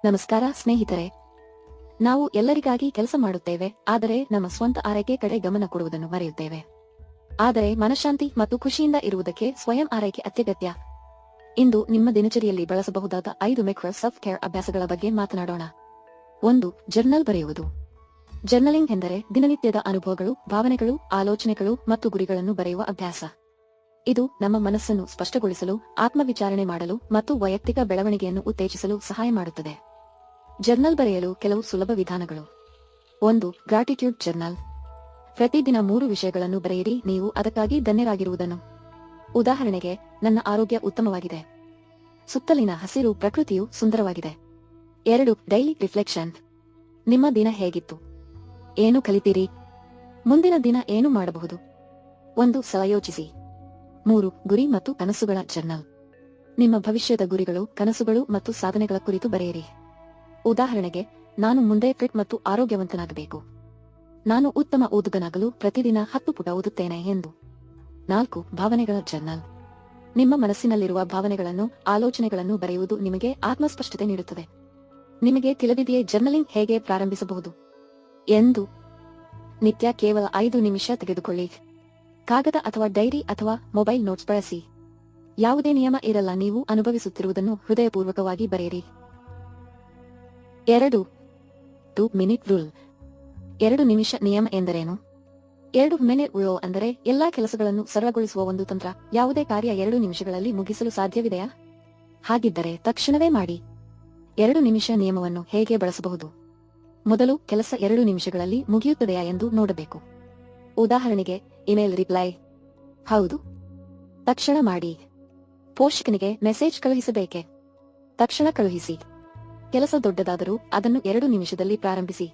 ನಮಸ್ಕಾರ ಸ್ನೇಹಿತರೆ. ನಾವು ಎಲ್ಲರಿಗಾಗಿ ಕೆಲಸ ಮಾಡುತ್ತೇವೆ, ಆದರೆ ನಮ್ಮ ಸ್ವಂತ ಆರೈಕೆ ಕಡೆ ಗಮನ ಕೊಡುವುದನ್ನು ಮರೆಯುತ್ತೇವೆ. ಆದರೆ ಮನಃಶಾಂತಿ ಮತ್ತು ಖುಷಿಯಿಂದ ಇರುವುದಕ್ಕೆ ಸ್ವಯಂ ಆರೈಕೆ ಅತ್ಯಗತ್ಯ. ಇಂದು ನಿಮ್ಮ ದಿನಚರಿಯಲ್ಲಿ ಬಳಸಬಹುದಾದ 5 ಮೈಕ್ರೋ ಸೆಲ್ಫ್ ಕೇರ್ ಅಭ್ಯಾಸಗಳ ಬಗ್ಗೆ ಮಾತನಾಡೋಣ. 1. ಜರ್ನಲ್ ಬರೆಯುವುದು. ಜರ್ನಲಿಂಗ್ ಎಂದರೆ ದಿನನಿತ್ಯದ ಅನುಭವಗಳು, ಭಾವನೆಗಳು, ಆಲೋಚನೆಗಳು ಮತ್ತು ಗುರಿಗಳನ್ನು ಬರೆಯುವ ಅಭ್ಯಾಸ. ಇದು ನಮ್ಮ ಮನಸ್ಸನ್ನು ಸ್ಪಷ್ಟಗೊಳಿಸಲು, ಆತ್ಮವಿಚಾರಣೆ ಮಾಡಲು ಮತ್ತು ವೈಯಕ್ತಿಕ ಬೆಳವಣಿಗೆಯನ್ನು ಉತ್ತೇಜಿಸಲು ಸಹಾಯ ಮಾಡುತ್ತದೆ. ಜರ್ನಲ್ ಬರೆಯಲು ಕೆಲವು ಸುಲಭ ವಿಧಾನಗಳು. 1. Gratitude journal. ಪ್ರತಿದಿನ 3 ವಿಷಯಗಳನ್ನು ಬರೆಯಿರಿ ನೀವು ಅದಕ್ಕಾಗಿ ಧನ್ಯರಾಗಿರುವುದನ್ನು. ಉದಾಹರಣೆಗೆ, ನನ್ನ ಆರೋಗ್ಯ ಉತ್ತಮವಾಗಿದೆ. ಸುತ್ತಲಿನ ಹಸಿರು ಪ್ರಕೃತಿಯು ಸುಂದರವಾಗಿದೆ. 2. Daily reflection. ನಿಮ್ಮ ದಿನ ಹೇಗಿತ್ತು? ಏನು ಕಲಿತೀರಿ? ಮುಂದಿನ ದಿನ ಏನು ಮಾಡಬಹುದು? ಒಂದು ಸಲ ಯೋಚಿಸಿ. 3. ಗುರಿ ಮತ್ತು ಕನಸುಗಳ ಜರ್ನಲ್. ನಿಮ್ಮ ಭವಿಷ್ಯದ ಗುರಿಗಳು, ಕನಸುಗಳು ಮತ್ತು ಸಾಧನೆಗಳ ಕುರಿತು ಬರೆಯಿರಿ. ಉದಾಹರಣೆಗೆ, ನಾನು ಮುಂದೆ ಫಿಟ್ ಮತ್ತು ಆರೋಗ್ಯವಂತನಾಗಬೇಕು. ನಾನು ಉತ್ತಮ ಓದುಗನಾಗಲು ಪ್ರತಿದಿನ 10 ಪುಟ ಓದುತ್ತೇನೆ ಎಂದು. 4. ಭಾವನೆಗಳ ಜರ್ನಲ್. ನಿಮ್ಮ ಮನಸ್ಸಿನಲ್ಲಿರುವ ಭಾವನೆಗಳನ್ನು, ಆಲೋಚನೆಗಳನ್ನು ಬರೆಯುವುದು ನಿಮಗೆ ಆತ್ಮಸ್ಪಷ್ಟತೆ ನೀಡುತ್ತದೆ. ನಿಮಗೆ ತಿಳಿದಿದೆಯೇ ಜರ್ನಲಿಂಗ್ ಹೇಗೆ ಪ್ರಾರಂಭಿಸಬಹುದು ಎಂದು? ನಿತ್ಯ ಕೇವಲ 5 ನಿಮಿಷ ತೆಗೆದುಕೊಳ್ಳಿ. ಕಾಗದ ಅಥವಾ ಡೈರಿ ಅಥವಾ ಮೊಬೈಲ್ ನೋಟ್ಸ್ ಬಳಸಿ. ಯಾವುದೇ ನಿಯಮ ಇರಲ್ಲ, ನೀವು ಅನುಭವಿಸುತ್ತಿರುವುದನ್ನು ಹೃದಯಪೂರ್ವಕವಾಗಿ ಬರೆಯಿರಿ. 2 ಮಿನಿಟ್ ರೂಲ್. 2 ನಿಮಿಷ ನಿಯಮ ಎಂದರೇನು? 2 ಮಿನಿಟ್ ರೂಲ್ ಅಂದರೆ ಎಲ್ಲಾ ಕೆಲಸಗಳನ್ನು ಸರಳಗೊಳಿಸುವ ಒಂದು ತಂತ್ರ. ಯಾವುದೇ ಕಾರ್ಯ 2 ನಿಮಿಷಗಳಲ್ಲಿ ಮುಗಿಸಲು ಸಾಧ್ಯವಿದೆಯಾ? ಹಾಗಿದ್ದರೆ ತಕ್ಷಣವೇ ಮಾಡಿ. 2 ನಿಮಿಷ ನಿಯಮವನ್ನು ಹೇಗೆ ಬಳಸಬಹುದು? ಮೊದಲು, ಕೆಲಸ 2 ನಿಮಿಷಗಳಲ್ಲಿ ಮುಗಿಯುತ್ತದೆಯಾ ಎಂದು ನೋಡಬೇಕು. ಉದಾಹರಣೆಗೆ, ಇಮೇಲ್ ರಿಪ್ಲೈ. ಹೌದು, ತಕ್ಷಣ ಮಾಡಿ. ಪೋಷಕನಿಗೆ ಮೆಸೇಜ್ ಕಳುಹಿಸಬೇಕೆ? ತಕ್ಷಣ ಕಳುಹಿಸಿ. ಕೆಲಸ ದೊಡ್ಡದಾದರೂ ಅದನ್ನು 2 ನಿಮಿಷದಲ್ಲಿ ಪ್ರಾರಂಭಿಸಿ.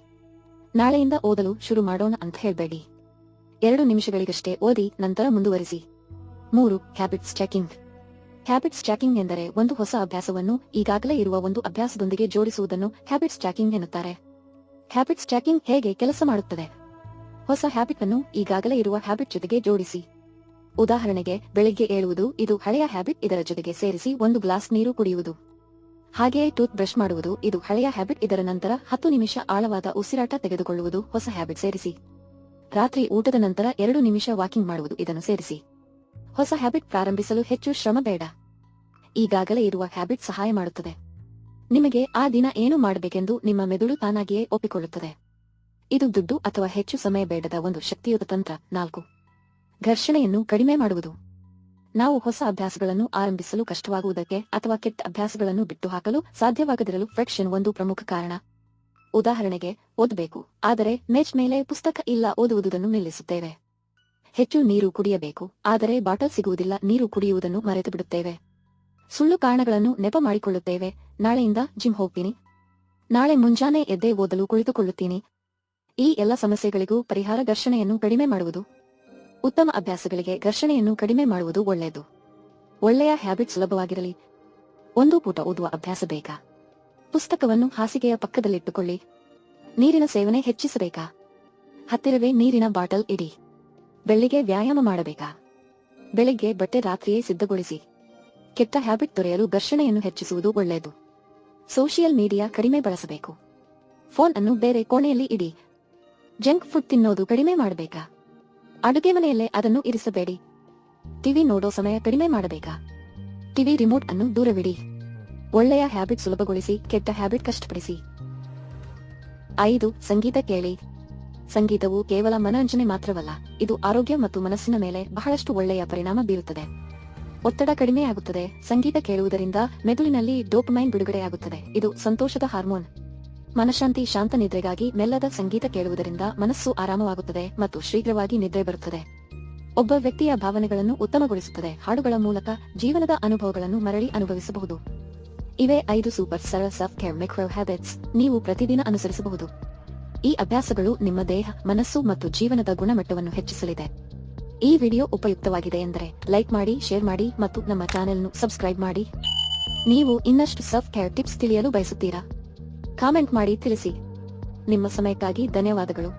ನಾಳೆಯಿಂದ ಓದಲು ಶುರು ಮಾಡೋಣ ಅಂತ ಹೇಳ್ಬೇಡಿ. 2 ನಿಮಿಷಗಳಿಗಷ್ಟೇ ಓದಿ, ನಂತರ ಮುಂದುವರಿಸಿ. 3. Habits checking. ಹ್ಯಾಬಿಟ್ಸ್ ಚೆಕಿಂಗ್ ಎಂದರೆ ಒಂದು ಹೊಸ ಅಭ್ಯಾಸವನ್ನು ಈಗಾಗಲೇ ಇರುವ ಒಂದು ಅಭ್ಯಾಸದೊಂದಿಗೆ ಜೋಡಿಸುವುದನ್ನು ಹ್ಯಾಬಿಟ್ಸ್ ಚೆಕಿಂಗ್ ಎನ್ನುತ್ತಾರೆ. ಹ್ಯಾಬಿಟ್ಸ್ ಚೆಕಿಂಗ್ ಹೇಗೆ ಕೆಲಸ ಮಾಡುತ್ತದೆ? ಹೊಸ ಹ್ಯಾಬಿಟ್ ಅನ್ನು ಈಗಾಗಲೇ ಇರುವ ಹ್ಯಾಬಿಟ್ ಜೊತೆಗೆ ಜೋಡಿಸಿ. ಉದಾಹರಣೆಗೆ, ಬೆಳಿಗ್ಗೆ ಏಳುವುದು, ಇದು ಹಳೆಯ ಹ್ಯಾಬಿಟ್. ಇದರ ಜೊತೆಗೆ ಸೇರಿಸಿ 1 ಗ್ಲಾಸ್ ನೀರು ಕುಡಿಯುವುದು. ಹಾಗೆಯೇ ಟೂತ್ ಬ್ರಷ್ ಮಾಡುವುದು, ಇದು ಹಳೆಯ ಹ್ಯಾಬಿಟ್. ಇದರ ನಂತರ 10 ನಿಮಿಷ ಆಳವಾದ ಉಸಿರಾಟ ತೆಗೆದುಕೊಳ್ಳುವುದು, ಹೊಸ ಹ್ಯಾಬಿಟ್ ಸೇರಿಸಿ. ರಾತ್ರಿ ಊಟದ ನಂತರ 2 ನಿಮಿಷ ವಾಕಿಂಗ್ ಮಾಡುವುದು, ಇದನ್ನು ಸೇರಿಸಿ. ಹೊಸ ಹ್ಯಾಬಿಟ್ ಪ್ರಾರಂಭಿಸಲು ಹೆಚ್ಚು ಶ್ರಮ ಬೇಡ. ಈಗಾಗಲೇ ಇರುವ ಹ್ಯಾಬಿಟ್ ಸಹಾಯ ಮಾಡುತ್ತದೆ. ನಿಮಗೆ ಆ ದಿನ ಏನು ಮಾಡಬೇಕೆಂದು ನಿಮ್ಮ ಮೆದುಳು ತಾನಾಗಿಯೇ ಒಪ್ಪಿಕೊಳ್ಳುತ್ತದೆ. ಇದು ದುಡ್ಡು ಅಥವಾ ಹೆಚ್ಚು ಸಮಯ ಬೇಡದ ಒಂದು ಶಕ್ತಿಯುತ ತಂತ್ರ. 4. ಘರ್ಷಣೆಯನ್ನು ಕಡಿಮೆ ಮಾಡುವುದು. ನಾವು ಹೊಸ ಅಭ್ಯಾಸಗಳನ್ನು ಆರಂಭಿಸಲು ಕಷ್ಟವಾಗುವುದಕ್ಕೆ ಅಥವಾ ಕೆಟ್ಟ ಅಭ್ಯಾಸಗಳನ್ನು ಬಿಟ್ಟುಹಾಕಲು ಸಾಧ್ಯವಾಗದಿರಲು ಫ್ರಿಕ್ಷನ್ ಒಂದು ಪ್ರಮುಖ ಕಾರಣ. ಉದಾಹರಣೆಗೆ, ಓದಬೇಕು, ಆದರೆ ಮೇಜ್ ಮೇಲೆ ಪುಸ್ತಕ ಇಲ್ಲ, ಓದುವುದನ್ನು ನಿಲ್ಲಿಸುತ್ತೇವೆ. ಹೆಚ್ಚು ನೀರು ಕುಡಿಯಬೇಕು, ಆದರೆ ಬಾಟಲ್ ಸಿಗುವುದಿಲ್ಲ, ನೀರು ಕುಡಿಯುವುದನ್ನು ಮರೆತು ಬಿಡುತ್ತೇವೆ. ಸುಳ್ಳು ಕಾರಣಗಳನ್ನು ನೆಪ ಮಾಡಿಕೊಳ್ಳುತ್ತೇವೆ. ನಾಳೆಯಿಂದ ಜಿಮ್ ಹೋಗ್ತೀನಿ, ನಾಳೆ ಮುಂಜಾನೆ ಎದ್ದೇ ಓದಲು ಕುಳಿತುಕೊಳ್ಳುತ್ತೀನಿ. ಈ ಎಲ್ಲ ಸಮಸ್ಯೆಗಳಿಗೂ ಪರಿಹಾರ ಘರ್ಷಣೆಯನ್ನು ಕಡಿಮೆ ಮಾಡುವುದು. ಉತ್ತಮ ಅಭ್ಯಾಸಗಳಿಗೆ ಘರ್ಷಣೆಯನ್ನು ಕಡಿಮೆ ಮಾಡುವುದು ಒಳ್ಳೆಯದು. ಒಳ್ಳೆಯ ಹ್ಯಾಬಿಟ್ ಸುಲಭವಾಗಿರಲಿ. 1 ಪುಟ ಓದುವ ಅಭ್ಯಾಸ ಬೇಕಾ? ಪುಸ್ತಕವನ್ನು ಹಾಸಿಗೆಯ ಪಕ್ಕದಲ್ಲಿಟ್ಟುಕೊಳ್ಳಿ. ನೀರಿನ ಸೇವನೆ ಹೆಚ್ಚಿಸಬೇಕಾ? ಹತ್ತಿರವೇ ನೀರಿನ ಬಾಟಲ್ ಇಡಿ. ಬೆಳಿಗ್ಗೆ ವ್ಯಾಯಾಮ ಮಾಡಬೇಕಾ? ಬೆಳಿಗ್ಗೆ ಬಟ್ಟೆ ರಾತ್ರಿಯೇ ಸಿದ್ಧಗೊಳಿಸಿ. ಕೆಟ್ಟ ಹ್ಯಾಬಿಟ್ ತೊರೆಯಲು ಘರ್ಷಣೆಯನ್ನು ಹೆಚ್ಚಿಸುವುದು ಒಳ್ಳೆಯದು. ಸೋಷಿಯಲ್ ಮೀಡಿಯಾ ಕಡಿಮೆ ಬಳಸಬೇಕು. ಫೋನ್ ಅನ್ನು ಬೇರೆ ಕೋಣೆಯಲ್ಲಿ ಇಡಿ. ಜಂಕ್ ಫುಡ್ ತಿನ್ನೋದು ಕಡಿಮೆ ಮಾಡಬೇಕಾ? ಅಡುಗೆ ಮನೆಯಲ್ಲೇ ಅದನ್ನು ಇರಿಸಬೇಡಿ. ಟಿವಿ ನೋಡೋ ಸಮಯ ಕಡಿಮೆ ಮಾಡಬೇಕಾ? ಟಿವಿ ರಿಮೋಟ್ ಅನ್ನು ದೂರವಿಡಿ. ಒಳ್ಳೆಯ ಹ್ಯಾಬಿಟ್ ಸುಲಭಗೊಳಿಸಿ, ಕೆಟ್ಟ ಹ್ಯಾಬಿಟ್ ಕಷ್ಟಪಡಿಸಿ. 5. ಸಂಗೀತ ಕೇಳಿ. ಸಂಗೀತವು ಕೇವಲ ಮನರಂಜನೆ ಮಾತ್ರವಲ್ಲ, ಇದು ಆರೋಗ್ಯ ಮತ್ತು ಮನಸ್ಸಿನ ಮೇಲೆ ಬಹಳಷ್ಟು ಒಳ್ಳೆಯ ಪರಿಣಾಮ ಬೀರುತ್ತದೆ. ಒತ್ತಡ ಕಡಿಮೆಯಾಗುತ್ತದೆ. ಸಂಗೀತ ಕೇಳುವುದರಿಂದ ಮೆದುಳಿನಲ್ಲಿ ಡೋಪಮೈನ್ ಬಿಡುಗಡೆಯಾಗುತ್ತದೆ, ಇದು ಸಂತೋಷದ ಹಾರ್ಮೋನ್. ಮನಃಶಾಂತಿ, ಶಾಂತ ನಿದ್ರೆಗಾಗಿ ಮೆಲ್ಲದ ಸಂಗೀತ ಕೇಳುವುದರಿಂದ ಮನಸ್ಸು ಆರಾಮವಾಗುತ್ತದೆ ಮತ್ತು ಶೀಘ್ರವಾಗಿ ನಿದ್ರೆ ಬರುತ್ತದೆ. ಒಬ್ಬ ವ್ಯಕ್ತಿಯ ಭಾವನೆಗಳನ್ನು ಉತ್ತಮಗೊಳಿಸುತ್ತದೆ. ಹಾಡುಗಳ ಮೂಲಕ ಜೀವನದ ಅನುಭವಗಳನ್ನು ಮರಳಿ ಅನುಭವಿಸಬಹುದು. ಇವೇ 5 ಸೂಪರ್ ಸರಳ ಸೆಲ್ಫ್ ಕೇರ್ ಮೈಕ್ರೋ ಹ್ಯಾಬಿಟ್ಸ್ ನೀವು ಪ್ರತಿದಿನ ಅನುಸರಿಸಬಹುದು. ಈ ಅಭ್ಯಾಸಗಳು ನಿಮ್ಮ ದೇಹ, ಮನಸ್ಸು ಮತ್ತು ಜೀವನದ ಗುಣಮಟ್ಟವನ್ನು ಹೆಚ್ಚಿಸಲಿದೆ. ಈ ವಿಡಿಯೋ ಉಪಯುಕ್ತವಾಗಿದೆ ಎಂದರೆ ಲೈಕ್ ಮಾಡಿ, ಶೇರ್ ಮಾಡಿ ಮತ್ತು ನಮ್ಮ ಚಾನೆಲ್ను ಸಬ್ಸ್ಕ್ರೈಬ್ ಮಾಡಿ. ನೀವು ಇನ್ನಷ್ಟು ಸೆಲ್ಫ್ ಕೇರ್ ಟಿಪ್ಸ್ ತಿಳಿಯಲು ಬಯಸುತ್ತೀರಾ? ಕಾಮೆಂಟ್ ಮಾಡಿ ತಿಳಿಸಿ. ನಿಮ್ಮ ಸಮಯಕ್ಕಾಗಿ ಧನ್ಯವಾದಗಳು.